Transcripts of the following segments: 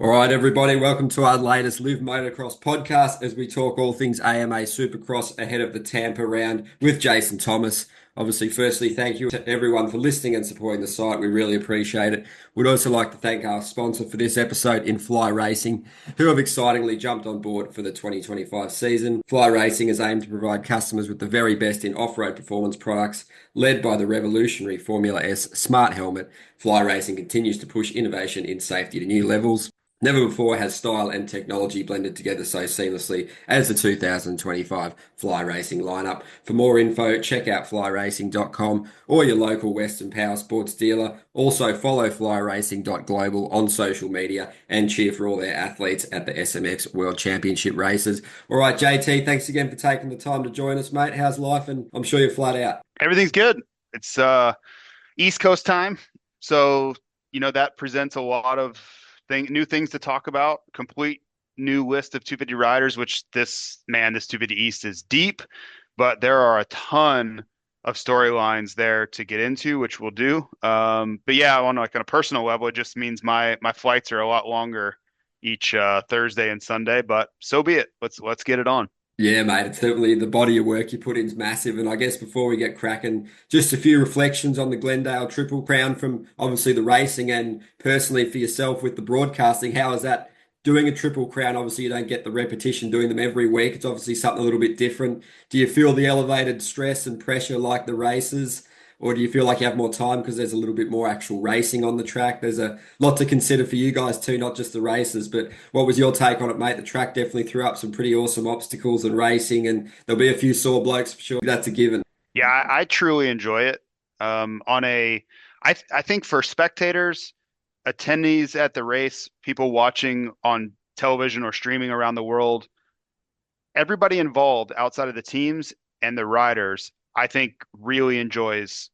All right, everybody, welcome to our latest Live Motocross podcast as we talk all things AMA Supercross ahead of the Tampa round with Jason Thomas. Obviously, firstly, thank you to everyone for listening and supporting the site. We really appreciate it. We'd also like to thank our sponsor for this episode in Fly Racing, who have excitingly jumped on board for the 2025 season. Fly Racing is aimed to provide customers with the very best in off-road performance products, led by the revolutionary Formula S Smart Helmet. Fly Racing continues to push innovation in safety to new levels. Never before has style and technology blended together so seamlessly as the 2025 Fly Racing lineup. For more info, check out flyracing.com or your local Western Power Sports dealer. Also, follow flyracing.global on social media and cheer for all their athletes at the SMX World Championship races. All right, JT, thanks again for taking the time to join us, mate. How's life? And I'm sure you're flat out. Everything's good. It's East Coast time, so that presents a lot of new things to talk about. Complete new list of 250 riders, which this 250 East is deep, but there are a ton of storylines there to get into, which we'll do. But yeah, on a personal level, it just means my flights are a lot longer each Thursday and Sunday. But so be it. Let's get it on. Yeah, mate, it's certainly the body of work you put in is massive. And I guess before we get cracking, just a few reflections on the Glendale Triple Crown from obviously the racing and personally for yourself with the broadcasting. How is that doing a Triple Crown? Obviously, you don't get the repetition doing them every week. It's obviously something a little bit different. Do you feel the elevated stress and pressure like the races? Or do you feel like you have more time because there's a little bit more actual racing on the track? There's a lot to consider for you guys too, not just the races. But what was your take on it, mate? The track definitely threw up some pretty awesome obstacles and racing, and there'll be a few sore blokes for sure. That's a given. Yeah, I truly enjoy it. I think for spectators, attendees at the race, people watching on television or streaming around the world, everybody involved outside of the teams and the riders, I think really enjoys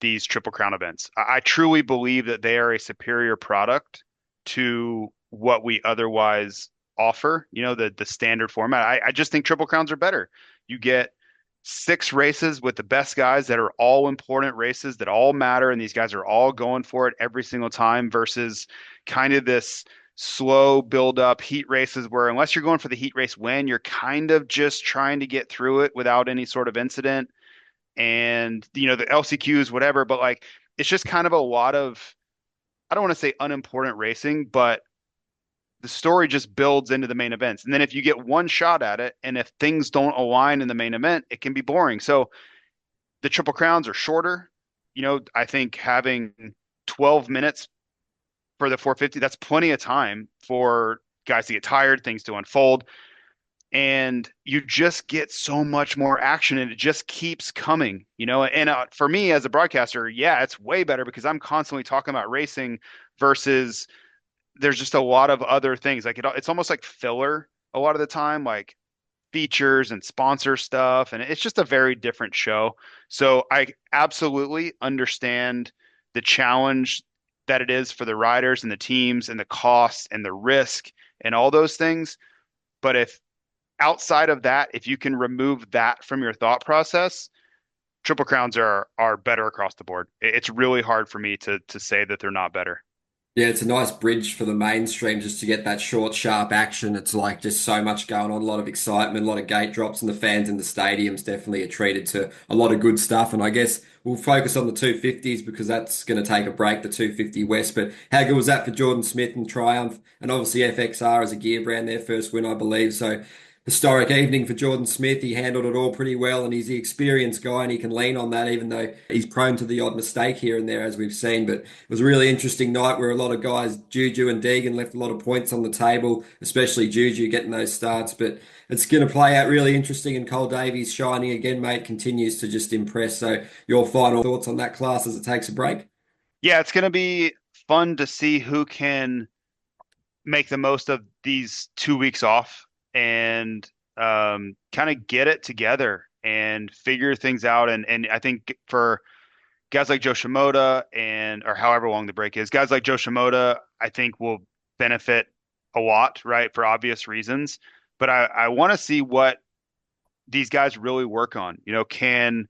these Triple Crown events. I truly believe that they are a superior product to what we otherwise offer, the standard format. I just think Triple Crowns are better. You get six races with the best guys that are all important races that all matter, and these guys are all going for it every single time versus kind of this slow build up heat races where unless you're going for the heat race win, you're kind of just trying to get through it without any sort of incident. And the LCQs, whatever, but like it's just kind of a lot of, I don't want to say unimportant racing, but the story just builds into the main events. And then if you get one shot at it, and if things don't align in the main event, it can be boring. So the Triple Crowns are shorter. I think having 12 minutes for the 450, that's plenty of time for guys to get tired, things to unfold. And you just get so much more action and it just keeps coming, and for me as a broadcaster, yeah, it's way better because I'm constantly talking about racing versus there's just a lot of other things. Like it's almost like filler a lot of the time, like features and sponsor stuff, and it's just a very different show. So I absolutely understand the challenge that it is for the riders and the teams and the costs and the risk and all those things. But if outside of that, if you can remove that from your thought process, Triple Crowns are better across the board. It's really hard for me to say that they're not better. Yeah, it's a nice bridge for the mainstream just to get that short, sharp action. It's like just so much going on, a lot of excitement, a lot of gate drops, and the fans in the stadiums definitely are treated to a lot of good stuff. And I guess we'll focus on the 250s because that's going to take a break, the 250 West. But how good was that for Jordan Smith and Triumph? And obviously FXR as a gear brand, their first win, I believe. So historic evening for Jordan Smith. He handled it all pretty well, and he's the experienced guy, and he can lean on that, even though he's prone to the odd mistake here and there, as we've seen. But it was a really interesting night where a lot of guys, Juju and Deegan, left a lot of points on the table, especially Juju getting those starts. But it's going to play out really interesting, and Cole Davies shining again, mate, continues to just impress. So, your final thoughts on that class as it takes a break? Yeah, it's going to be fun to see who can make the most of these 2 weeks off and kind of get it together and figure things out. And I think for guys like Joe Shimoda and or however long the break is, guys like Joe Shimoda, I think will benefit a lot, right? For obvious reasons. But I want to see what these guys really work on. Can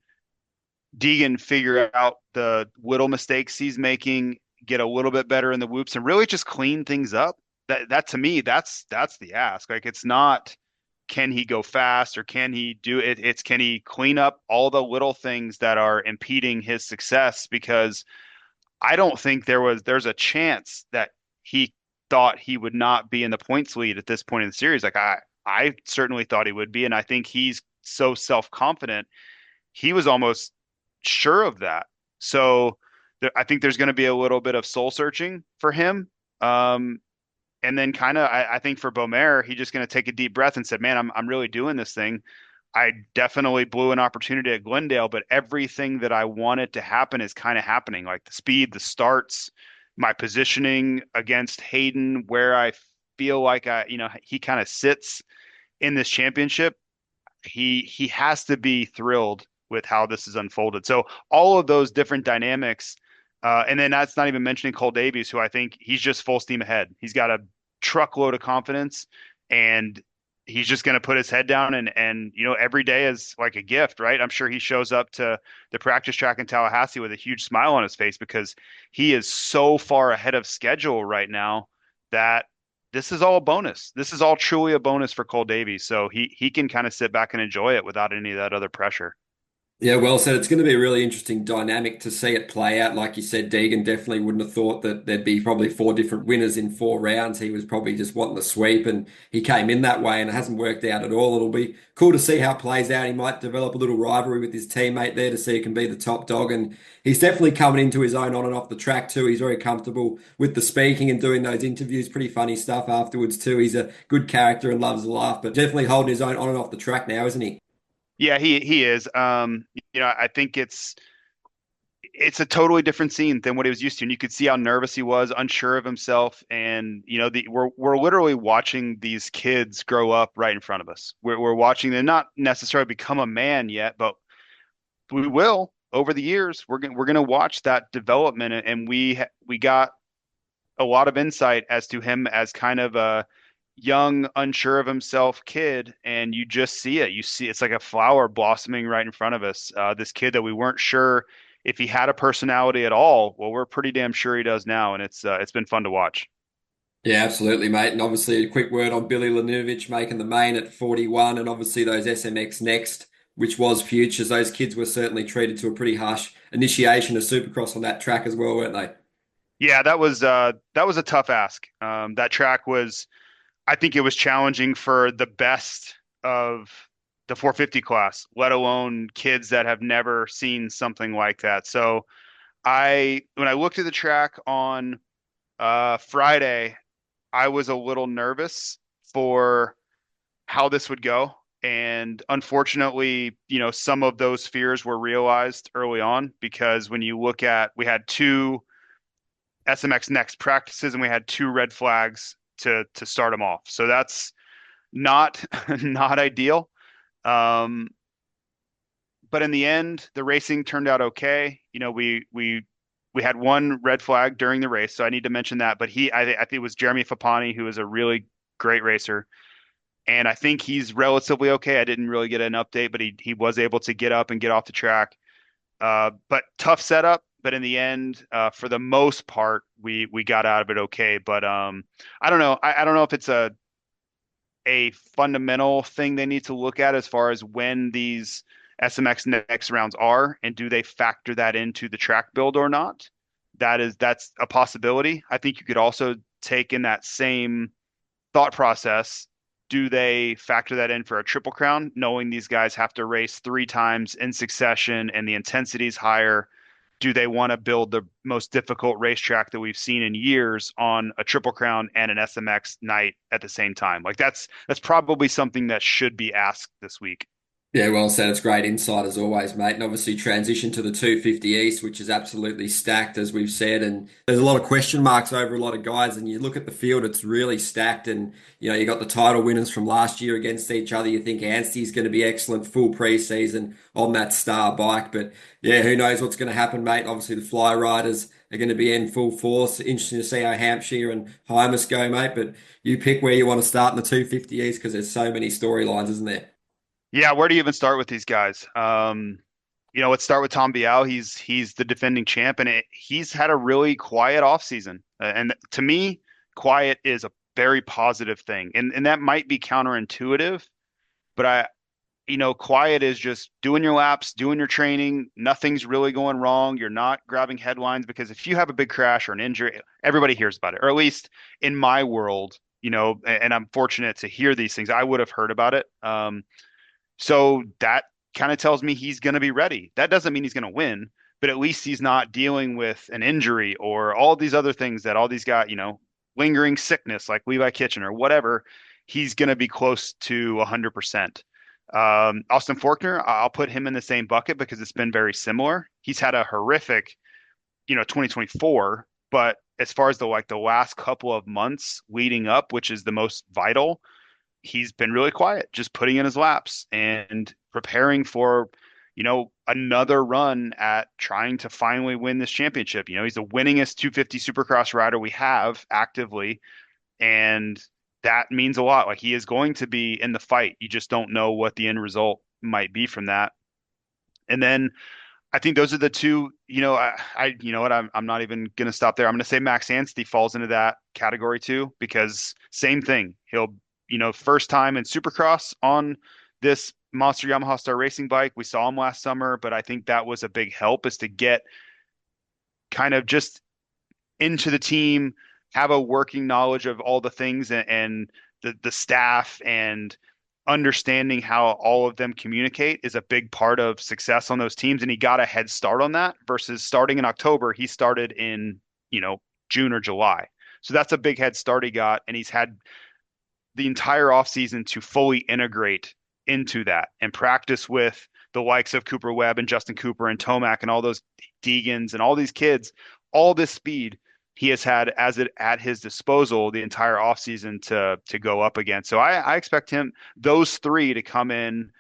Deegan figure out the little mistakes he's making, get a little bit better in the whoops, and really just clean things up? that to me, that's the ask. Like it's not can he go fast or can he do it? It's can he clean up all the little things that are impeding his success? Because I don't think there's a chance that he thought he would not be in the points lead at this point in the series. Like I certainly thought he would be, and I think he's so self-confident. He was almost sure of that. So I think there's going to be a little bit of soul searching for him. Um, and then kind of, I think for Bomer, he's just going to take a deep breath and said, "Man, I'm really doing this thing. I definitely blew an opportunity at Glendale, but everything that I wanted to happen is kind of happening. Like the speed, the starts, my positioning against Hayden, where I feel like he kind of sits in this championship. He has to be thrilled with how this is unfolded. So all of those different dynamics, and then that's not even mentioning Cole Davies, who I think he's just full steam ahead. He's got a truckload of confidence, and he's just going to put his head down and every day is like a gift, right? I'm sure he shows up to the practice track in Tallahassee with a huge smile on his face because he is so far ahead of schedule right now that this is all a bonus. This is all truly a bonus for Cole Davies. So he can kind of sit back and enjoy it without any of that other pressure. Yeah, well said. It's going to be a really interesting dynamic to see it play out. Like you said, Deegan definitely wouldn't have thought that there'd be probably four different winners in 4 rounds. He was probably just wanting the sweep, and he came in that way, and it hasn't worked out at all. It'll be cool to see how it plays out. He might develop a little rivalry with his teammate there to see who can be the top dog, and he's definitely coming into his own on and off the track too. He's very comfortable with the speaking and doing those interviews. Pretty funny stuff afterwards too. He's a good character and loves a laugh, but definitely holding his own on and off the track now, isn't he? Yeah, he is. I think it's a totally different scene than what he was used to, and you could see how nervous he was, unsure of himself, and we're literally watching these kids grow up right in front of us. We're watching them not necessarily become a man yet, but we will over the years. We're gonna watch that development, and we got a lot of insight as to him as kind of a young, unsure of himself kid, and you just see it. You see it's like a flower blossoming right in front of us. This kid that we weren't sure if he had a personality at all. Well, we're pretty damn sure he does now, and it's been fun to watch. Yeah, absolutely, mate. And obviously, a quick word on Billy Laninovich making the main at 41, and obviously those SMX next, which was futures. Those kids were certainly treated to a pretty harsh initiation of Supercross on that track as well, weren't they? Yeah, that was a tough ask. That track was, I think it was challenging for the best of the 450 class, let alone kids that have never seen something like that. So when I looked at the track on Friday, I was a little nervous for how this would go. And unfortunately, some of those fears were realized early on because when you look at, we had two SMX next practices and we had two red flags to start them off. So that's not not ideal. Um, but in the end, the racing turned out okay. We had one red flag during the race, so I need to mention that. But I think it was Jeremy Fapani, who is a really great racer, and I think he's relatively okay. I didn't really get an update, but he was able to get up and get off the track. But tough setup. But in the end, for the most part, we got out of it okay. But I don't know. I don't know if it's a fundamental thing they need to look at as far as when these SMX next rounds are, and do they factor that into the track build or not? That's a possibility. I think you could also take in that same thought process. Do they factor that in for a triple crown, knowing these guys have to race 3 times in succession and the intensity is higher? Do they want to build the most difficult racetrack that we've seen in years on a triple crown and an SMX night at the same time? Like that's probably something that should be asked this week. Yeah, well said. It's great insight as always, mate. And obviously transition to the 250 East, which is absolutely stacked, as we've said. And there's a lot of question marks over a lot of guys. And you look at the field, it's really stacked. And, you got the title winners from last year against each other. You think Anstey's going to be excellent full preseason on that star bike. But yeah, who knows what's going to happen, mate. Obviously the fly riders are going to be in full force. Interesting to see how Hampshire and Hymus go, mate. But you pick where you want to start in the 250 East because there's so many storylines, isn't there? Yeah, where do you even start with these guys? Let's start with Tom Bial. He's the defending champ, and he's had a really quiet offseason. And to me, quiet is a very positive thing. And that might be counterintuitive, but quiet is just doing your laps, doing your training. Nothing's really going wrong. You're not grabbing headlines because if you have a big crash or an injury, everybody hears about it. Or at least in my world, and I'm fortunate to hear these things. I would have heard about it. So that kind of tells me he's going to be ready. That doesn't mean he's going to win, but at least he's not dealing with an injury or all these other things that all these guys, lingering sickness like Levi Kitchen or whatever. He's going to be close to 100%. Austin Forkner, I'll put him in the same bucket because it's been very similar. He's had a horrific, 2024, but as far as the last couple of months leading up, which is the most vital, he's been really quiet, just putting in his laps and preparing for, another run at trying to finally win this championship. He's the winningest 250 Supercross rider we have actively, and that means a lot. Like he is going to be in the fight. You just don't know what the end result might be from that. And then I think those are the two, you know what, I'm not even going to stop there. I'm going to say Max Anstey falls into that category too, because same thing. He'll, first time in Supercross on this Monster Yamaha Star Racing bike. We saw him last summer, but I think that was a big help is to get kind of just into the team, have a working knowledge of all the things and the staff and understanding how all of them communicate is a big part of success on those teams. And he got a head start on that versus starting in October. He started in, June or July. So that's a big head start he got. And he's had the entire offseason to fully integrate into that and practice with the likes of Cooper Webb and Justin Cooper and Tomac and all those Deegans and all these kids, all this speed he has had at his disposal the entire offseason to go up again. So I expect those three to come in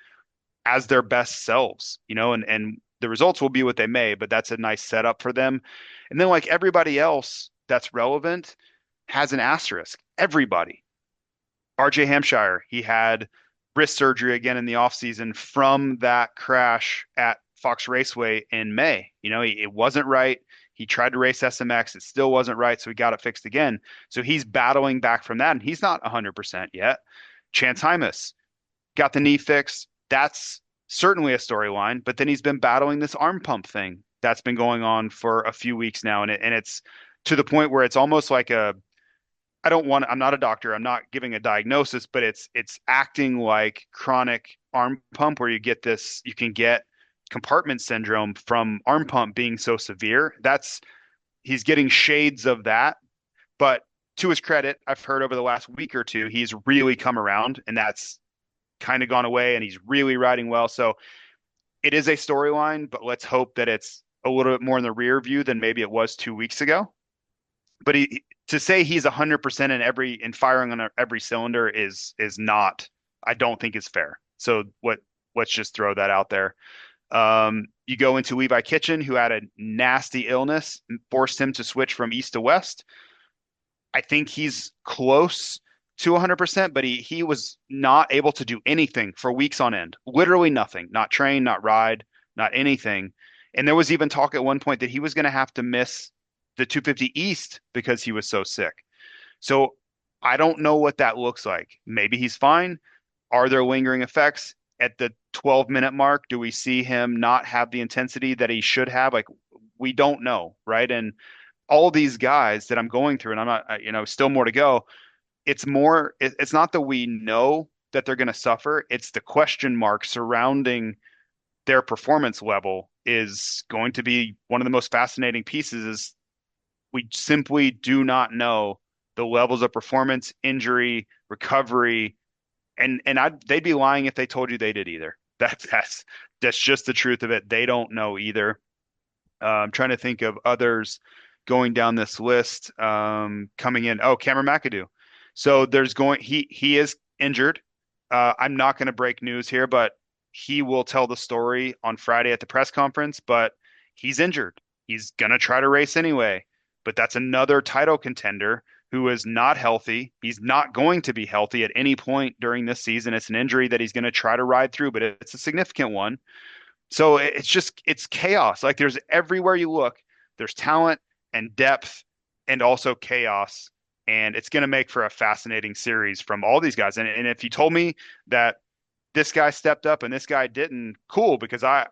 as their best selves, and the results will be what they may, but that's a nice setup for them. And then like everybody else that's relevant has an asterisk. Everybody. RJ Hampshire, he had wrist surgery again in the offseason from that crash at Fox Raceway in May. It wasn't right. He tried to race SMX. It still wasn't right. So he got it fixed again. So he's battling back from that. And he's not 100% yet. Chance Hymas got the knee fixed. That's certainly a storyline. But then he's been battling this arm pump thing that's been going on for a few weeks now. And it's to the point where it's almost like I'm not a doctor. I'm not giving a diagnosis, but it's acting like chronic arm pump where you can get compartment syndrome from arm pump being so severe. He's getting shades of that, but to his credit, I've heard over the last week or two, he's really come around and that's kind of gone away and he's really riding well. So it is a storyline, but let's hope that it's a little bit more in the rear view than maybe it was 2 weeks ago. But to say he's 100% in firing on every cylinder is not, I don't think is fair. So let's just throw that out there. You go into Levi Kitchen, who had a nasty illness and forced him to switch from east to west. I think he's close to 100%, but he was not able to do anything for weeks on end. Literally nothing. Not train, not ride, not anything. And there was even talk at one point that he was going to have to miss the 250 East because he was so sick. So I don't know what that looks like. Maybe he's fine. Are there lingering effects? At the 12-minute mark, do we see him not have the intensity that he should have? Like, we don't know, right? And all these guys that I'm going through, and I'm not, still more to go. It's not that we know that they're going to suffer. It's the question mark surrounding their performance level is going to be one of the most fascinating pieces is we simply do not know the levels of performance, injury, recovery, and they'd be lying if they told you they did either. That's just the truth of it. They don't know either. I'm trying to think of others going down this list coming in. Oh, Cameron McAdoo. So he is injured. I'm not going to break news here, but he will tell the story on Friday at the press conference, but he's injured. He's going to try to race anyway, but that's another title contender who is not healthy. He's not going to be healthy at any point during this season. It's an injury that he's going to try to ride through, but it's a significant one. So it's chaos. Like there's everywhere you look, there's talent and depth and also chaos. And it's going to make for a fascinating series from all these guys. And if you told me that this guy stepped up and this guy didn't, cool, because I,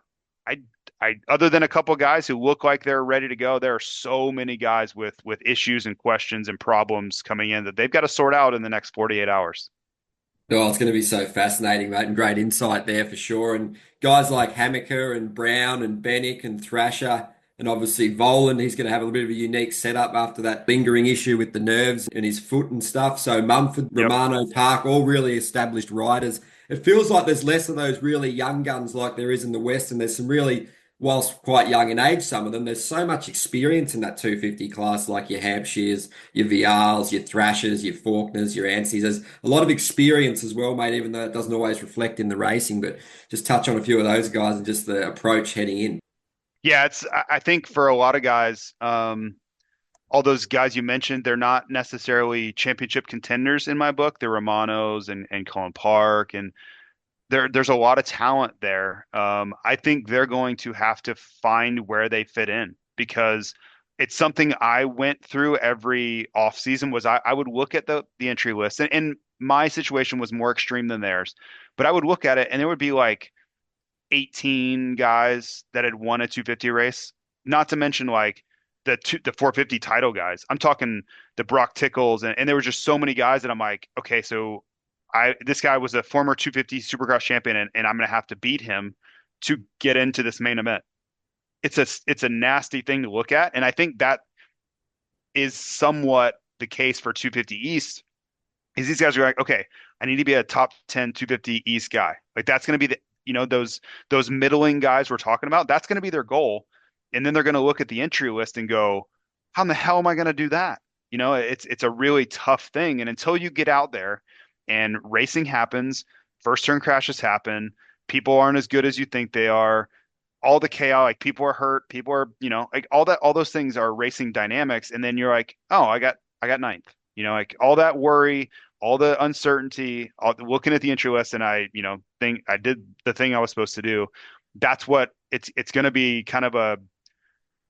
other than a couple of guys who look like they're ready to go, there are so many guys with issues and questions and problems coming in that they've got to sort out in the next 48 hours. Oh, it's going to be so fascinating, mate, and great insight there for sure. And guys like Hammaker and Brown and Bennick and Thrasher, and obviously Volan, he's going to have a bit of a unique setup after that lingering issue with the nerves and his foot and stuff. So Mumford, Yep. Romano, Park, all really established riders. It feels like there's less of those really young guns like there is in the West, and there's some really, whilst quite young in age, some of them, there's so much experience in that 250 class, like your Hampshires, your Vials, your Thrashers, your Faulkners, your Anstey's. There's a lot of experience as well, mate, even though it doesn't always reflect in the racing. But just touch on a few of those guys and just the approach heading in. Yeah, I think for a lot of guys, all those guys you mentioned, they're not necessarily championship contenders in my book. They're Romanos and Colin Park, and there's a lot of talent there. I think they're going to have to find where they fit in, because it's something I went through every off season. Was I would look at the entry list, and my situation was more extreme than theirs, but I would look at it and there would be like 18 guys that had won a 250 race, not to mention like the 450 title guys. I'm talking the Brock Tickles, and there were just so many guys that I'm like, okay, so this guy was a former 250 Supercross champion, and I'm gonna have to beat him to get into this main event. It's a nasty thing to look at, and I think that is somewhat the case for 250 East. Is these guys are like, okay, I need to be a top 10 250 East guy. Like that's going to be the, those middling guys we're talking about. That's going to be their goal. And then they're going to look at the entry list and go, how in the hell am I going to do that? It's a really tough thing. And until you get out there and racing happens, first turn crashes happen, people aren't as good as you think they are. All the chaos, like people are hurt, people are, like all those things are racing dynamics. And then you're like, oh, I got ninth. Like all that worry, all the uncertainty, looking at the entry list, and think I did the thing I was supposed to do. That's what it's going to be, kind of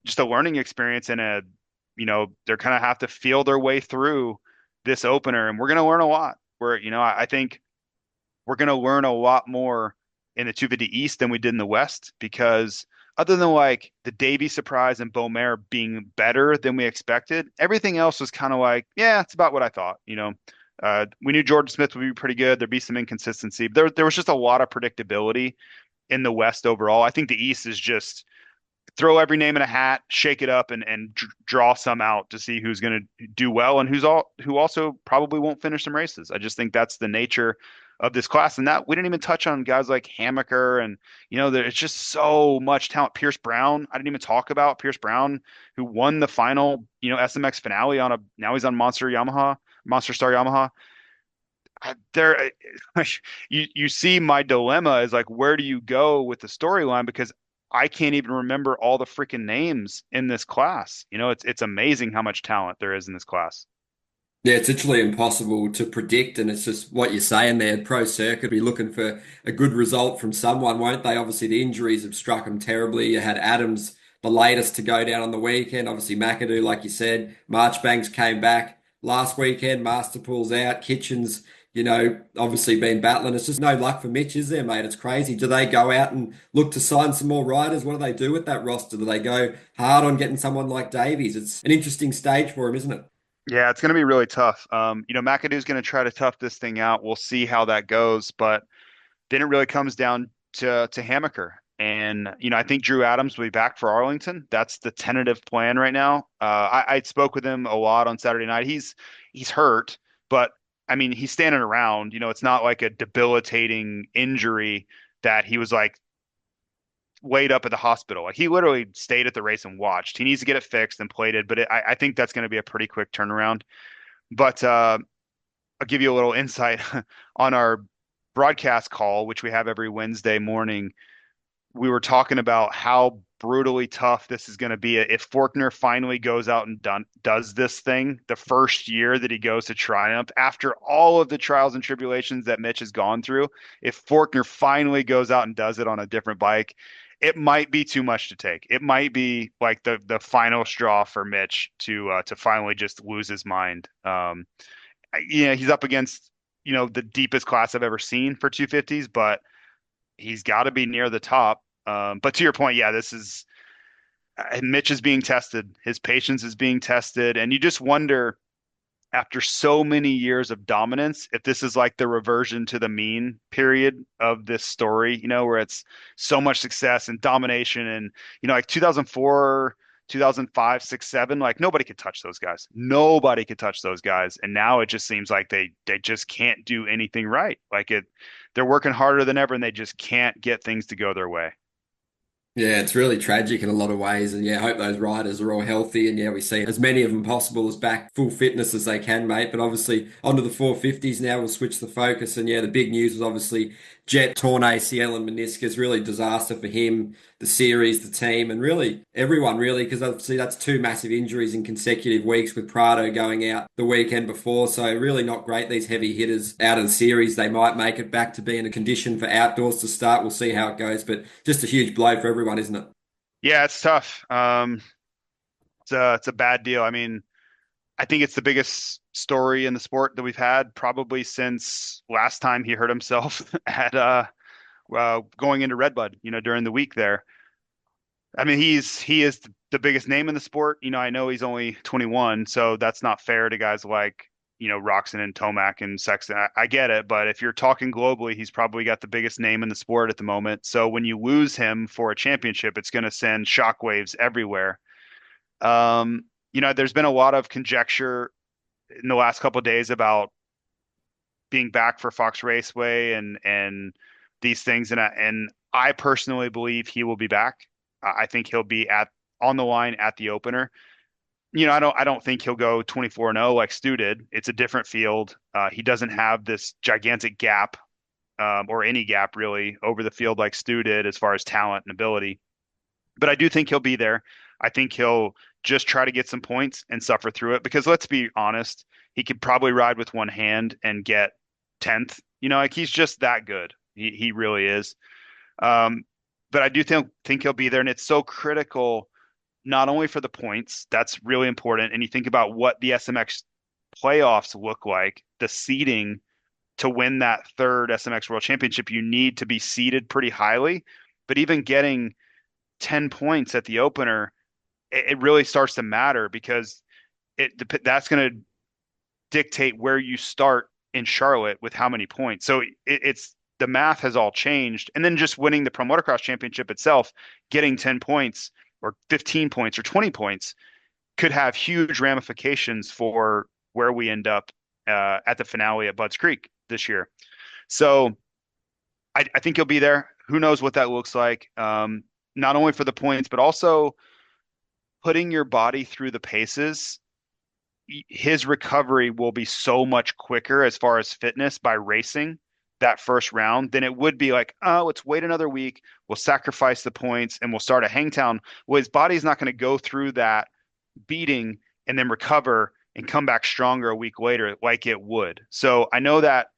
just a learning experience, and they're kind of have to feel their way through this opener, and we're going to learn a lot. I think we're going to learn a lot more in the 250 East than we did in the West, because other than like the Davey surprise and Beaumare being better than we expected, everything else was kind of like, yeah, it's about what I thought. We knew Jordan Smith would be pretty good. There'd be some inconsistency. There was just a lot of predictability in the West overall. I think the East is just throw every name in a hat, shake it up, and draw some out to see who's going to do well and who also probably won't finish some races. I just think that's the nature of this class, and that we didn't even touch on guys like Hammaker, and there's just so much talent. Pierce Brown, I didn't even talk about Pierce Brown, who won the final SMX finale now he's on Monster Star Yamaha. There, you see my dilemma is like, where do you go with the storyline? Because I can't even remember all the freaking names in this class. It's amazing how much talent there is in this class. Yeah, it's literally impossible to predict, and it's just what you're saying there. Pro Circuit be looking for a good result from someone, won't they? Obviously, the injuries have struck them terribly. You had Adams, the latest to go down on the weekend. Obviously, McAdoo, like you said, Marchbanks came back last weekend. Masterpool's out. Kitchens, obviously been battling. It's just no luck for Mitch, is there, mate? It's crazy. Do they go out and look to sign some more riders? What do they do with that roster? Do they go hard on getting someone like Davies? It's an interesting stage for him, isn't it? Yeah, it's going to be really tough. McAdoo's going to try to tough this thing out. We'll see how that goes, but then it really comes down to Hammaker. And I think Drew Adams will be back for Arlington. That's the tentative plan right now. I spoke with him a lot on Saturday night. He's hurt, but I mean he's standing around. It's not like a debilitating injury that he was like laid up at the hospital. Like he literally stayed at the race and watched. He needs to get it fixed and plated, but I think that's going to be a pretty quick turnaround. But I'll give you a little insight on our broadcast call, which we have every Wednesday morning. We were talking about how brutally tough this is going to be if Forkner finally goes out and does this thing the first year that he goes to Triumph, after all of the trials and tribulations that Mitch has gone through. If Forkner finally goes out and does it on a different bike, it might be too much to take. It might be like the final straw for Mitch to finally just lose his mind. He's up against the deepest class I've ever seen for 250s, but he's got to be near the top. But to your point, yeah, this is Mitch is being tested. His patience is being tested, and you just wonder after so many years of dominance, if this is like the reversion to the mean period of this story, where it's so much success and domination and, like 2004, 2005, 6, 7, like nobody could touch those guys. Nobody could touch those guys. And now it just seems like they just can't do anything right. They're working harder than ever and they just can't get things to go their way. Yeah, it's really tragic in a lot of ways. And yeah, I hope those riders are all healthy. And yeah, we see as many of them possible as back full fitness as they can, mate. But obviously, onto the 450s now, we'll switch the focus. And yeah, the big news was obviously Jet torn ACL and meniscus, really disaster for him, the series, the team, and really everyone, really, because obviously that's two massive injuries in consecutive weeks with Prado going out the weekend before. So really not great. These heavy hitters out of the series, they might make it back to being a condition for outdoors to start. We'll see how it goes, but just a huge blow for everyone, isn't it? Yeah, it's tough. It's a bad deal. I mean, I think it's the biggest story in the sport that we've had probably since last time he hurt himself at going into Redbud, during the week there. I mean, he is the biggest name in the sport. I know he's only 21, so that's not fair to guys like, Roxon and Tomac and Sexton. I get it, but if you're talking globally, he's probably got the biggest name in the sport at the moment. So when you lose him for a championship, it's going to send shockwaves everywhere. Um, there's been a lot of conjecture in the last couple of days about being back for Fox Raceway and these things, and I personally believe he will be back. I think he'll be at on the line at the opener. I don't think he'll go 24-0 like Stu did. It's a different field. He doesn't have this gigantic gap, or any gap really over the field like Stu did as far as talent and ability. But I do think he'll be there. I think he'll just try to get some points and suffer through it because let's be honest, he could probably ride with one hand and get 10th. Like he's just that good. He really is. Um, but I do think he'll be there, and it's so critical not only for the points, that's really important. And you think about what the SMX playoffs look like, the seeding to win that third SMX World Championship, you need to be seeded pretty highly. But even getting 10 points at the opener, it really starts to matter because that's going to dictate where you start in Charlotte with how many points. So it's the math has all changed. And then just winning the Pro Motocross Championship itself, getting 10 points or 15 points or 20 points could have huge ramifications for where we end up at the finale at Budds Creek this year. So I think he'll be there. Who knows what that looks like? Not only for the points, but also putting your body through the paces. His recovery will be so much quicker as far as fitness by racing that first round than it would be like, oh, let's wait another week. We'll sacrifice the points and we'll start at Hangtown. Well, his body's not going to go through that beating and then recover and come back stronger a week later like it would. So I know that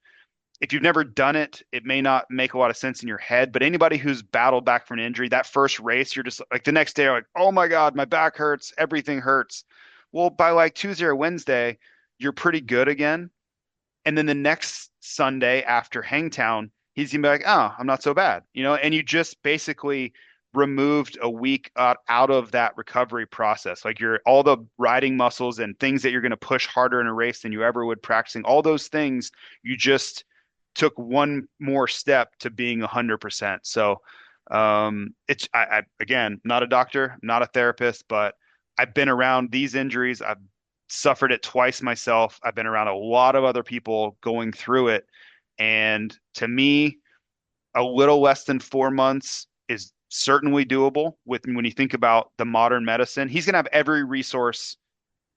if you've never done it, it may not make a lot of sense in your head, but anybody who's battled back from an injury, that first race, you're just like the next day, like, oh my God, my back hurts. Everything hurts. Well, by like Tuesday or Wednesday, you're pretty good again. And then the next Sunday after Hangtown, he's gonna be like, oh, I'm not so bad, and you just basically removed a week out of that recovery process. Like all the riding muscles and things that you're going to push harder in a race than you ever would practicing, all those things, you just took one more step to being 100%. So I again, not a doctor, not a therapist, but I've been around these injuries. I've suffered it twice myself. I've been around a lot of other people going through it. And to me, a little less than 4 months is certainly doable with when you think about the modern medicine. He's going to have every resource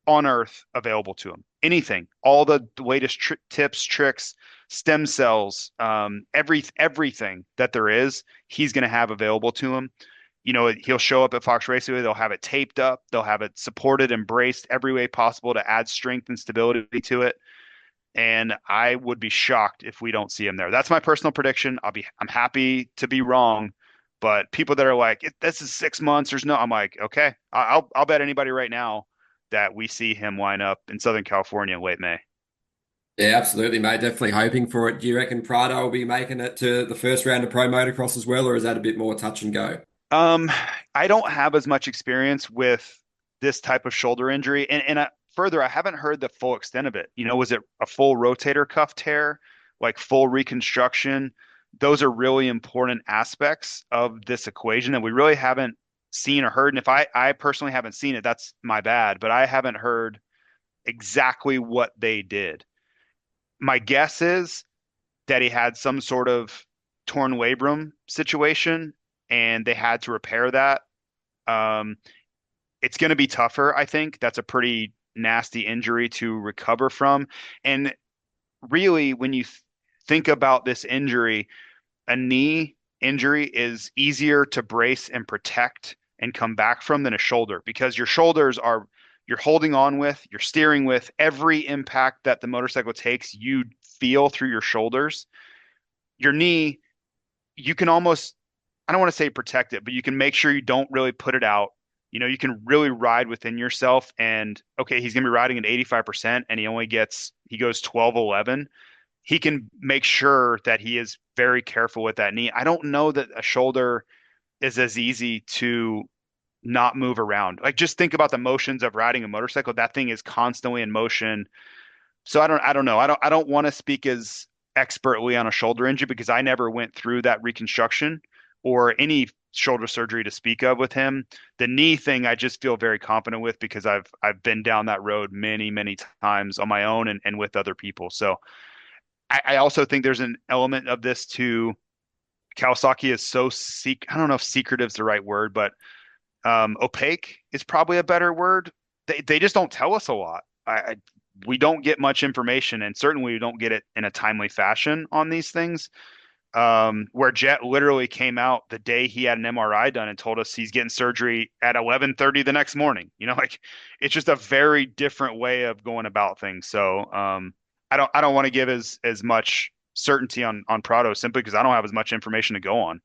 on earth available to him. Anything, all the latest tips, tricks, stem cells, everything that there is, he's going to have available to him. He'll show up at Fox Raceway. They'll have it taped up. They'll have it supported, embraced every way possible to add strength and stability to it. And I would be shocked if we don't see him there. That's my personal prediction. I'm happy to be wrong, But people that are like, this is 6 months, there's no, I'm like, okay, I'll bet anybody right now that we see him line up in Southern California in late May. Yeah, absolutely, mate. Definitely hoping for it. Do you reckon Prado will be making it to the first round of Pro Motocross as well, or is that a bit more touch and go? Um, I don't have as much experience with this type of shoulder injury, and further, I haven't heard the full extent of it. Was it a full rotator cuff tear, like full reconstruction? Those are really important aspects of this equation that we really haven't seen or heard. And if I personally haven't seen it, that's my bad, but I haven't heard exactly what they did. My guess is that he had some sort of torn labrum situation and they had to repair that. Um, it's going to be tougher, I think. That's a pretty nasty injury to recover from. And really, when you think about this injury, a knee injury is easier to brace and protect and come back from than a shoulder because your shoulders are you're holding on with, you're steering with every impact that the motorcycle takes, you feel through your shoulders. Your knee, you can almost, I don't want to say protect it, but you can make sure you don't really put it out. You can really ride within yourself. And okay, he's going to be riding at 85% and he goes 12-11. He can make sure that he is very careful with that knee. I don't know that a shoulder is as easy to not move around. Like just think about the motions of riding a motorcycle. That thing is constantly in motion. So I don't know. I don't want to speak as expertly on a shoulder injury because I never went through that reconstruction or any shoulder surgery to speak of with him. The knee thing I just feel very confident with because I've been down that road many, many times on my own and with other people. So I also think there's an element of this too. Kawasaki is so I don't know if secretive is the right word, but opaque is probably a better word. They just don't tell us a lot. We don't get much information, and certainly we don't get it in a timely fashion on these things. Where Jet literally came out the day he had an MRI done and told us he's getting surgery at 11:30 the next morning. Like it's just a very different way of going about things. So I don't want to give as much certainty on Prado simply because I don't have as much information to go on.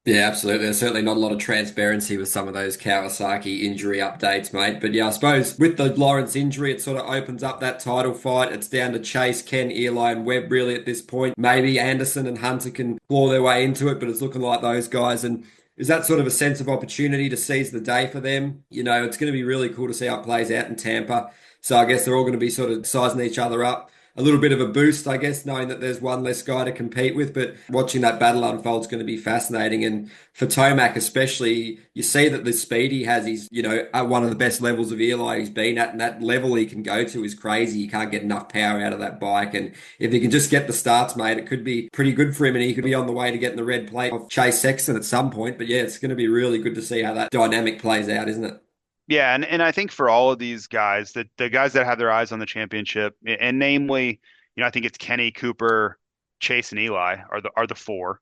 Yeah, absolutely. There's certainly not a lot of transparency with some of those Kawasaki injury updates, mate. But yeah, I suppose with the Lawrence injury, it sort of opens up that title fight. It's down to Chase, Ken, Eli, and Webb really at this point. Maybe Anderson and Hunter can claw their way into it, but it's looking like those guys. And is that sort of a sense of opportunity to seize the day for them? It's going to be really cool to see how it plays out in Tampa. So I guess they're all going to be sort of sizing each other up a little bit of a boost, I guess, knowing that there's one less guy to compete with. But watching that battle unfold is going to be fascinating. And for Tomac especially, you see that the speed he has is, at one of the best levels of Eli he's been at. And that level he can go to is crazy. You can't get enough power out of that bike. And if he can just get the starts, mate, it could be pretty good for him. And he could be on the way to getting the red plate of Chase Sexton at some point. But yeah, it's going to be really good to see how that dynamic plays out, isn't it? Yeah, and I think for all of these guys, the guys that have their eyes on the championship, and namely, I think it's Kenny, Cooper, Chase, and Eli are the four.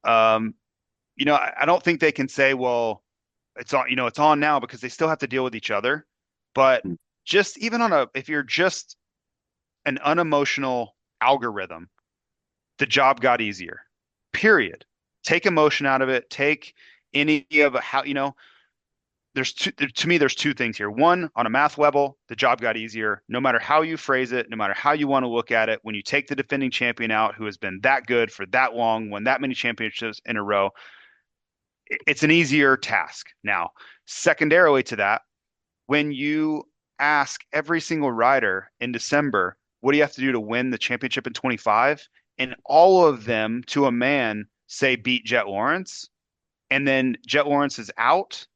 Um, I don't think they can say, well, it's on now because they still have to deal with each other. But just even if you're just an unemotional algorithm, the job got easier. Period. Take emotion out of it. Take any of how, there's two things here. One, on a math level, the job got easier. No matter how you phrase it, no matter how you want to look at it, when you take the defending champion out who has been that good for that long, won that many championships in a row, it's an easier task now. Secondarily to that, when you ask every single rider in December, what do you have to do to win the championship in 25? And all of them, to a man, say beat Jet Lawrence, and then Jet Lawrence is out,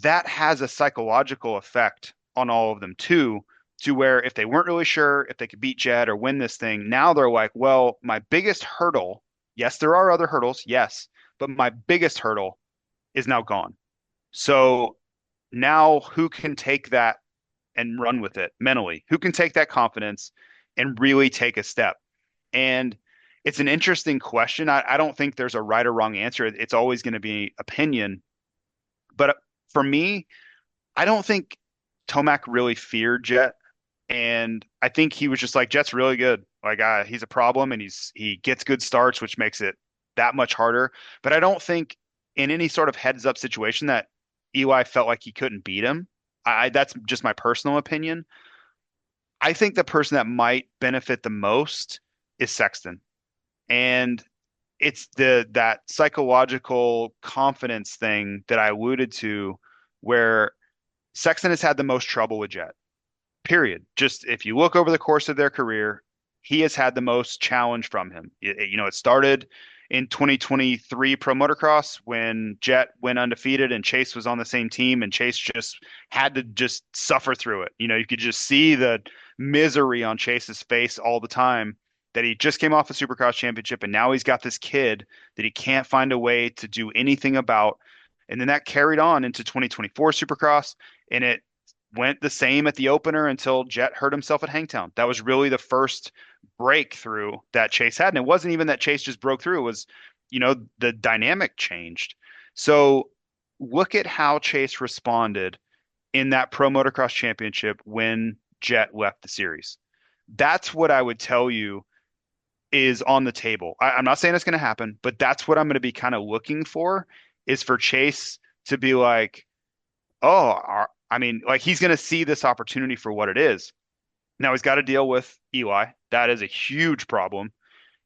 that has a psychological effect on all of them too, to where if they weren't really sure if they could beat Jet or win this thing, now they're like, well, my biggest hurdle, yes, there are other hurdles, yes, but my biggest hurdle is now gone. So now who can take that and run with it mentally? Who can take that confidence and really take a step? And it's an interesting question. I don't think there's a right or wrong answer. It's always going to be opinion. But for me, I don't think Tomac really feared Jet. And I think he was just like, Jet's really good. Like, he's a problem and he gets good starts, which makes it that much harder. But I don't think in any sort of heads up situation that Eli felt like he couldn't beat him. That's just my personal opinion. I think the person that might benefit the most is Sexton. And it's that psychological confidence thing that I alluded to where Sexton has had the most trouble with Jet. Period. Just if you look over the course of their career, he has had the most challenge from him. It started in 2023 Pro Motocross when Jet went undefeated and Chase was on the same team, and Chase just had to just suffer through it. You could just see the misery on Chase's face all the time that he just came off a Supercross championship and now he's got this kid that he can't find a way to do anything about. And then that carried on into 2024 Supercross, and it went the same at the opener until Jet hurt himself at Hangtown. That was really the first breakthrough that Chase had. And it wasn't even that Chase just broke through. It was, the dynamic changed. So look at how Chase responded in that Pro Motocross Championship when Jet left the series. That's what I would tell you is on the table. I'm not saying it's going to happen, but that's what I'm going to be kind of looking for is for Chase to be like, oh, like he's going to see this opportunity for what it is. Now he's got to deal with Eli. That is a huge problem.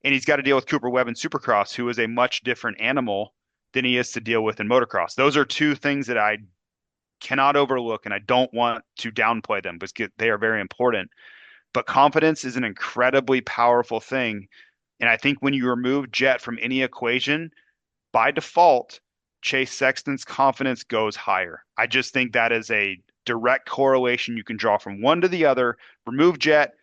And he's got to deal with Cooper Webb in Supercross, who is a much different animal than he is to deal with in motocross. Those are two things that I cannot overlook, and I don't want to downplay them because they are very important. But confidence is an incredibly powerful thing. And I think when you remove Jet from any equation, by default, Chase Sexton's confidence goes higher. I just think that is a direct correlation you can draw from one to the other. Remove Jet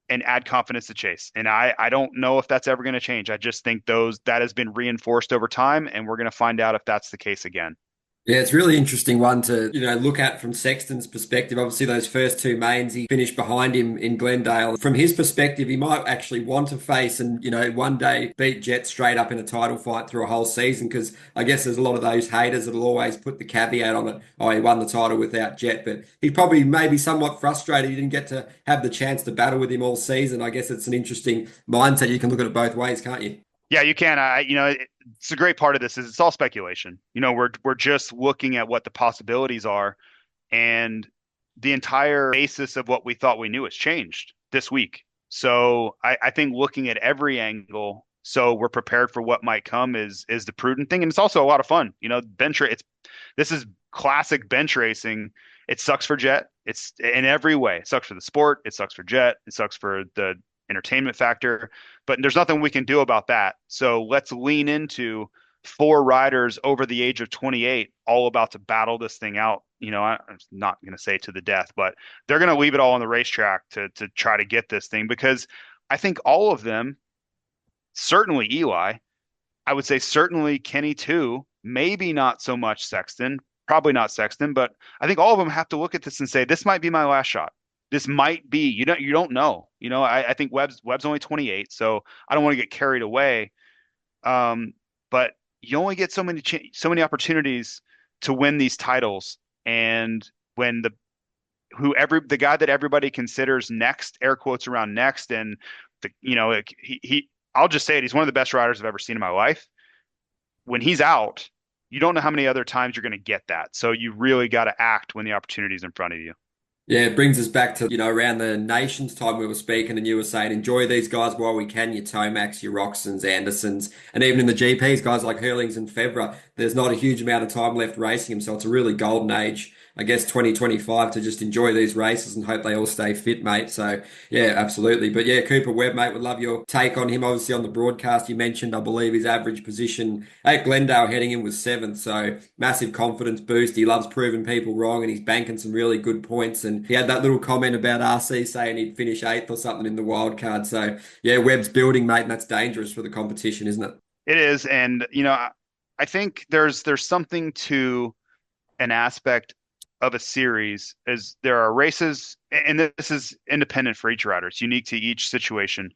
and add confidence to Chase. And I don't know if that's ever going to change. I just think that has been reinforced over time, and we're going to find out if that's the case again. Yeah, it's a really interesting one to, look at from Sexton's perspective. Obviously, those first two mains, he finished behind him in Glendale. From his perspective, he might actually want to face and, one day beat Jet straight up in a title fight through a whole season, because I guess there's a lot of those haters that'll always put the caveat on it. Oh, he won the title without Jet, but he probably maybe somewhat frustrated he didn't get to have the chance to battle with him all season. I guess it's an interesting mindset. You can look at it both ways, can't you? Yeah, you can. It's a great part of this is it's all speculation. We're just looking at what the possibilities are, and the entire basis of what we thought we knew has changed this week. So I think looking at every angle, so we're prepared for what might come is the prudent thing, and it's also a lot of fun. This is classic bench racing. It sucks for Jet. It's in every way. It sucks for the sport. It sucks for Jet. It sucks for the entertainment factor, but there's nothing we can do about that. So let's lean into 4 riders over the age of 28, all about to battle this thing out. I'm not going to say to the death, but they're going to leave it all on the racetrack to try to get this thing, because I think all of them, certainly Eli, I would say certainly Kenny too, maybe not so much Sexton, probably not Sexton, but I think all of them have to look at this and say, this might be my last shot. This might be, you don't know. I think Webb's only 28, so I don't want to get carried away. But you only get so many opportunities to win these titles, and when the guy that everybody considers next, air quotes around next, and I'll just say it, he's one of the best riders I've ever seen in my life. When he's out, you don't know how many other times you're going to get that. So you really got to act when the opportunity is in front of you. Yeah, it brings us back to, around the nations time we were speaking, and you were saying, enjoy these guys while we can, your Tomacs, your Roxons, Andersons, and even in the GPs, guys like Hurlings and Febvre, there's not a huge amount of time left racing them, so it's a really golden age, I guess, 2025 to just enjoy these races and hope they all stay fit, mate. So, yeah, absolutely. But yeah, Cooper Webb, mate, would love your take on him. Obviously, on the broadcast, you mentioned, I believe, his average position at Glendale heading in was 7th, so massive confidence boost. He loves proving people wrong, and he's banking some really good points, and he had that little comment about RC saying he'd finish 8th or something in the wild card. So, yeah, Webb's building, mate, and that's dangerous for the competition, isn't it? It is, and I think there's something to an aspect of a series is there are races, and this is independent for each rider. It's unique to each situation,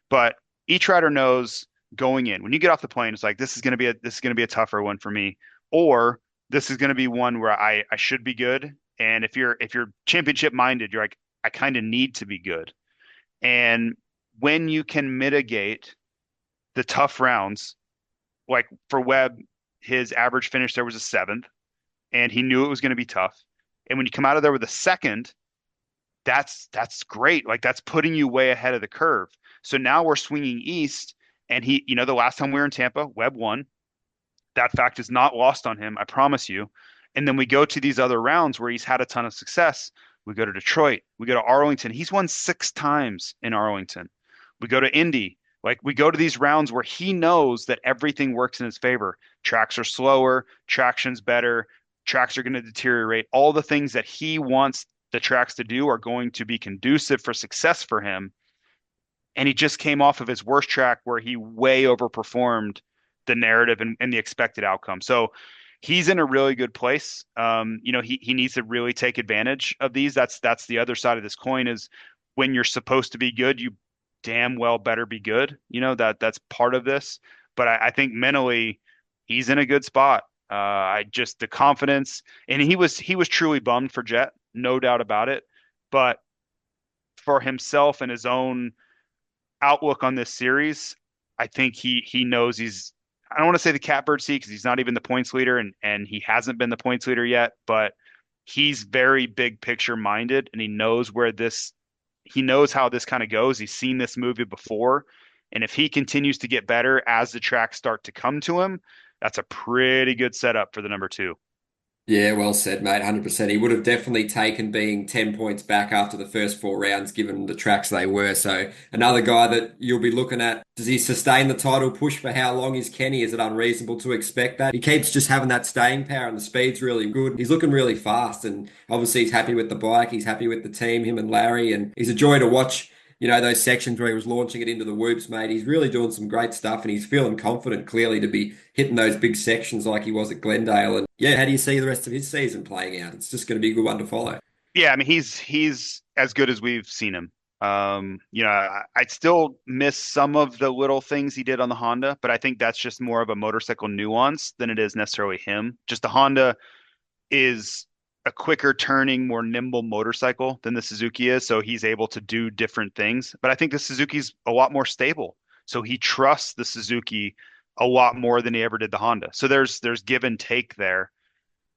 but each rider knows going in when you get off the plane, it's like this is going to be a tougher one for me, or this is going to be one where I should be good. And if you're championship minded, you're like, I kind of need to be good. And when you can mitigate the tough rounds like for Webb, his average finish there was a seventh, and he knew it was going to be tough. And when you come out of there with a second, that's great. Like that's putting you way ahead of the curve. So now we're swinging east, and the last time we were in Tampa, Webb won. That fact is not lost on him, I promise you. And then we go to these other rounds where he's had a ton of success. We go to Detroit, we go to Arlington. He's won 6 times in Arlington. We go to Indy. Like we go to these rounds where he knows that everything works in his favor. Tracks are slower, traction's better, tracks are going to deteriorate. All the things that he wants the tracks to do are going to be conducive for success for him. And he just came off of his worst track where he way overperformed the narrative and the expected outcome. So he's in a really good place. He needs to really take advantage of these. That's the other side of this coin is when you're supposed to be good, you damn well better be good. That's part of this. But I think mentally he's in a good spot. I just the confidence, and he was truly bummed for Jet, no doubt about it. But for himself and his own outlook on this series, I think he knows I don't want to say the catbird seat because he's not even the points leader and he hasn't been the points leader yet, but he's very big picture minded and he knows how this kind of goes. He's seen this movie before. And if he continues to get better as the tracks start to come to him, that's a pretty good setup for the number two. Yeah, well said, mate. 100%. He would have definitely taken being 10 points back after the first 4 rounds, given the tracks they were. So, another guy that you'll be looking at, does he sustain the title push for how long is Kenny? Is it unreasonable to expect that? He keeps just having that staying power and the speed's really good. He's looking really fast, and obviously he's happy with the bike. He's happy with the team, him and Larry, and he's a joy to watch. Those sections where he was launching it into the whoops, mate. He's really doing some great stuff and he's feeling confident clearly to be hitting those big sections like he was at Glendale. And yeah, how do you see the rest of his season playing out? It's just going to be a good one to follow. Yeah, I mean he's as good as we've seen him. I still miss some of the little things he did on the Honda, but I think that's just more of a motorcycle nuance than it is necessarily him. Just the Honda is a quicker turning, more nimble motorcycle than the Suzuki is, so he's able to do different things. But I think the Suzuki's a lot more stable, so he trusts the Suzuki a lot more than he ever did the Honda. So there's give and take there,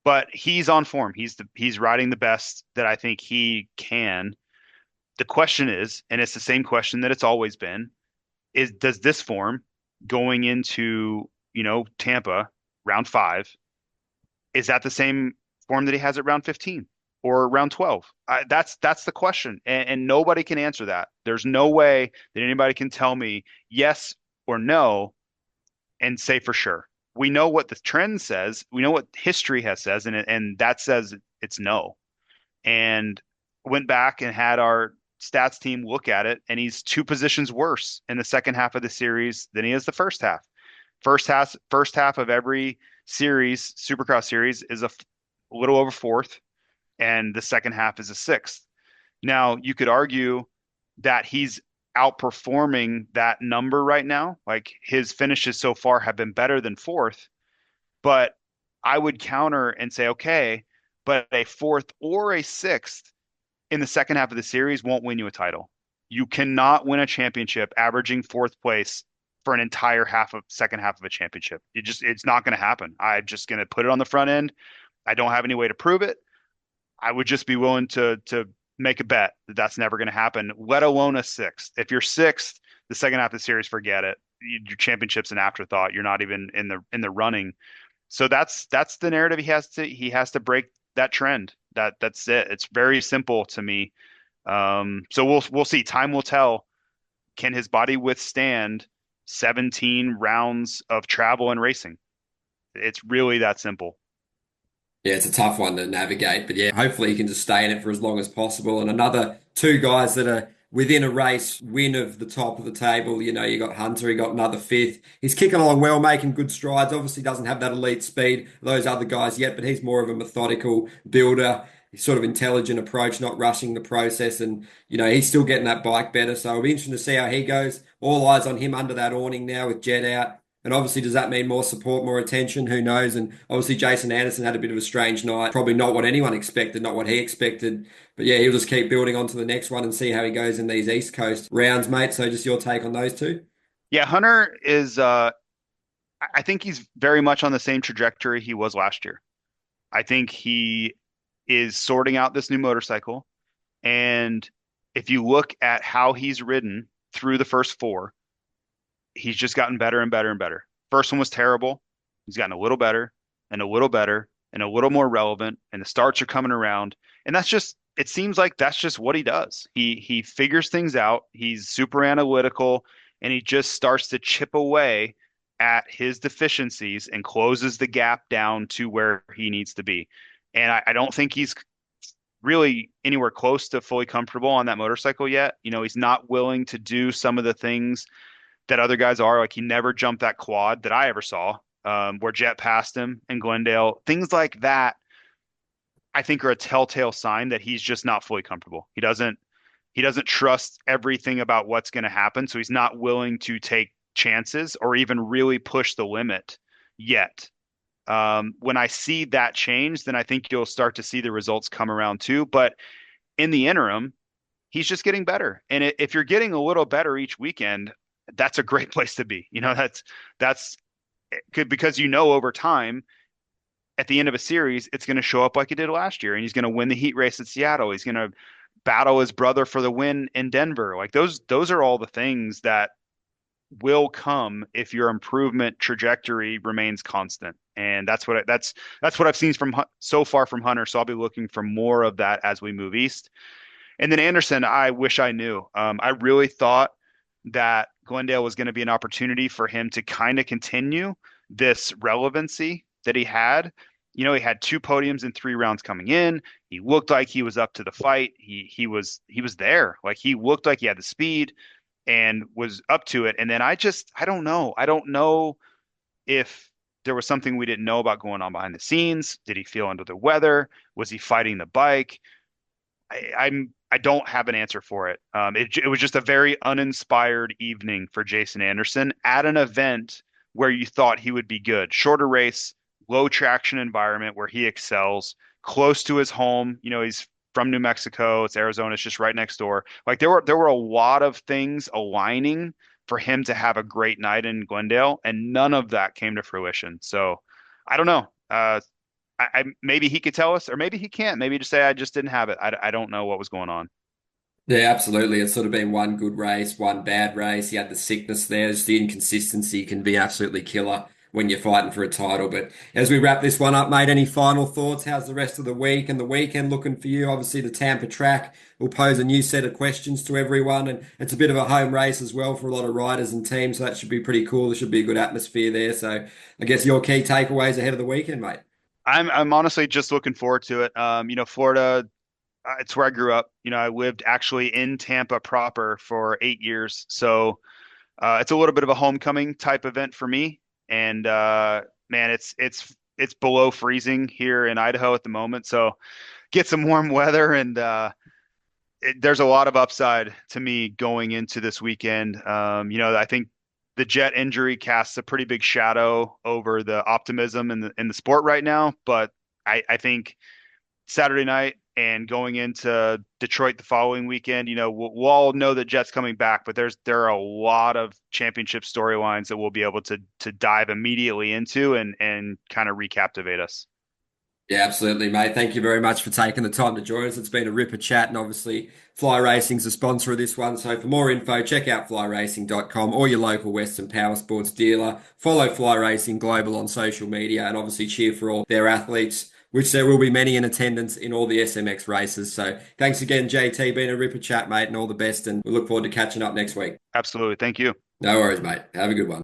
but he's on form. He's riding the best that I think he can. The question is, and it's the same question that it's always been, is does this form going into, Tampa round 5, is that the same form that he has at round 15 or round 12? That's the question. And nobody can answer that. There's no way that anybody can tell me yes or no and say for sure. We know what the trend says. We know what history has says, and that says it's no. And went back and had our stats team look at it, and he's 2 positions worse in the second half of the series than he is the first half. First half of every series, Supercross series, is a little over fourth, and the second half is a sixth. Now, you could argue that he's outperforming that number right now. Like his finishes so far have been better than fourth, but I would counter and say, okay, but a fourth or a sixth in the second half of the series won't win you a title. You cannot win a championship averaging fourth place for an entire second half of a championship. It's not going to happen. I'm just going to put it on the front end. I don't have any way to prove it. I would just be willing to make a bet that that's never going to happen, let alone a sixth. If you're sixth, the second half of the series, forget it. Your championship's an afterthought. You're not even in the running. So that's the narrative he has to break that trend. That's it. It's very simple to me. So we'll see. Time will tell. Can his body withstand 17 rounds of travel and racing? It's really that simple. Yeah, it's a tough one to navigate, but yeah, hopefully he can just stay in it for as long as possible. And another 2 guys that are within a race win of the top of the table. You got Hunter, he got another fifth. He's kicking along well, making good strides. Obviously doesn't have that elite speed of those other guys yet, but he's more of a methodical builder. Sort of intelligent approach, not rushing the process, and he's still getting that bike better. So it'll be interesting to see how he goes. All eyes on him under that awning now with Jet out. And obviously, does that mean more support, more attention? Who knows? And obviously, Jason Anderson had a bit of a strange night. Probably not what anyone expected, not what he expected. But yeah, he'll just keep building on to the next one and see how he goes in these East Coast rounds, mate. So just your take on those two? Yeah, Hunter is I think he's very much on the same trajectory he was last year. I think he is sorting out this new motorcycle. And if you look at how he's ridden through the first four, he's just gotten better and better and better. First one was terrible. He's gotten a little better and a little better and a little more relevant, and the starts are coming around. And that's just, it seems like that's just what he does. He figures things out. He's super analytical, and he just starts to chip away at his deficiencies and closes the gap down to where he needs to be. And I don't think he's really anywhere close to fully comfortable on that motorcycle yet. He's not willing to do some of the things that other guys are. Like he never jumped that quad that I ever saw, where Jet passed him in Glendale. Things like that, I think, are a telltale sign that he's just not fully comfortable. He doesn't trust everything about what's going to happen, so he's not willing to take chances or even really push the limit yet. When I see that change, then I think you'll start to see the results come around too. But in the interim, he's just getting better. And if you're getting a little better each weekend, that's a great place to be. That's good, because over time at the end of a series, it's going to show up like he did last year, and he's going to win the heat race at Seattle. He's going to battle his brother for the win in Denver. Like those are all the things that will come if your improvement trajectory remains constant. And that's what I've seen from so far from Hunter. So I'll be looking for more of that as we move east. And then Anderson, I wish I knew. I really thought that Glendale was going to be an opportunity for him to kind of continue this relevancy that he had. He had two podiums in 3 rounds coming in. He looked like he was up to the fight. He was there. Like he looked like he had the speed and was up to it. And then I don't know. I don't know if there was something we didn't know about going on behind the scenes. Did he feel under the weather? Was he fighting the bike? I don't have an answer for it. It was just a very uninspired evening for Jason Anderson at an event where you thought he would be good. Shorter race, low traction environment where he excels, close to his home. He's from New Mexico. It's Arizona. It's just right next door. Like there were a lot of things aligning for him to have a great night in Glendale, and none of that came to fruition. So I don't know. Maybe he could tell us, or maybe he can't. Maybe just say I just didn't have it. I don't know what was going on. Yeah, absolutely. It's sort of been one good race, one bad race. He had the sickness there. Just the inconsistency can be absolutely killer when you're fighting for a title. But as we wrap this one up, mate, any final thoughts? How's the rest of the week and the weekend looking for you? Obviously, the Tampa track will pose a new set of questions to everyone, and it's a bit of a home race as well for a lot of riders and teams. So that should be pretty cool. There should be a good atmosphere there. So I guess your key takeaways ahead of the weekend, mate. I'm honestly just looking forward to it. Florida, it's where I grew up. I lived actually in Tampa proper for 8 years. So it's a little bit of a homecoming type event for me. And man, it's below freezing here in Idaho at the moment. So get some warm weather, and there's a lot of upside to me going into this weekend. I think the Jet injury casts a pretty big shadow over the optimism in the sport right now. But I think Saturday night and going into Detroit the following weekend, we'll all know that Jet's coming back, but there are a lot of championship storylines that we'll be able to dive immediately into and kind of recaptivate us. Yeah, absolutely, mate. Thank you very much for taking the time to join us. It's been a ripper chat, and obviously Fly Racing's a sponsor of this one. So for more info, check out flyracing.com or your local Western Power Sports dealer. Follow Fly Racing Global on social media, and obviously cheer for all their athletes, which there will be many in attendance in all the SMX races. So thanks again, JT. Been a ripper chat, mate, and all the best. And we look forward to catching up next week. Absolutely. Thank you. No worries, mate. Have a good one.